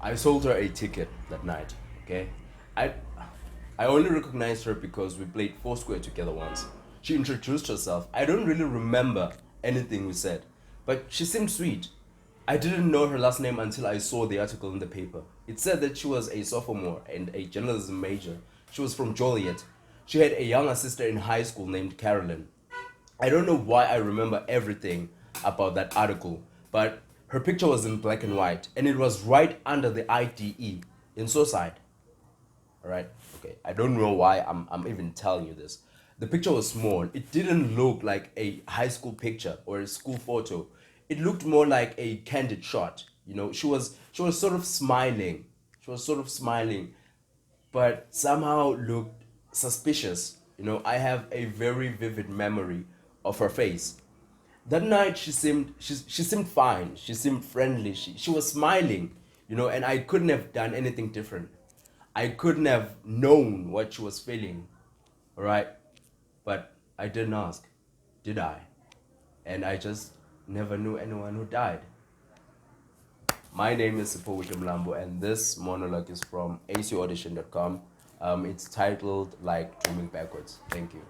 I sold her a ticket that night. Okay, I I only recognized her because we played Foursquare together once. She introduced herself. I don't really remember anything we said, but she seemed sweet. I didn't know her last name until I saw the article in the paper. It said that she was a sophomore and a journalism major. She was from Joliet. She had a younger sister in high school named Carolyn. I don't know why I remember everything about that article, but her picture was in black and white, and it was right under the IDE in Suicide. All right, okay. I don't know why I'm even telling you this. The picture was small. It didn't look like a high school picture or a school photo. It looked more like a candid shot. She was sort of smiling. She was sort of smiling, but somehow looked suspicious. I have a very vivid memory of her face. That night she seemed fine. She seemed friendly. She was smiling, and I couldn't have done anything different. I couldn't have known what she was feeling, all right? But I didn't ask, did I? And I just never knew anyone who died. My name is Sphokuhle Mlambo, and this monologue is from acaudition.com. It's titled like Dreaming Backwards. Thank you.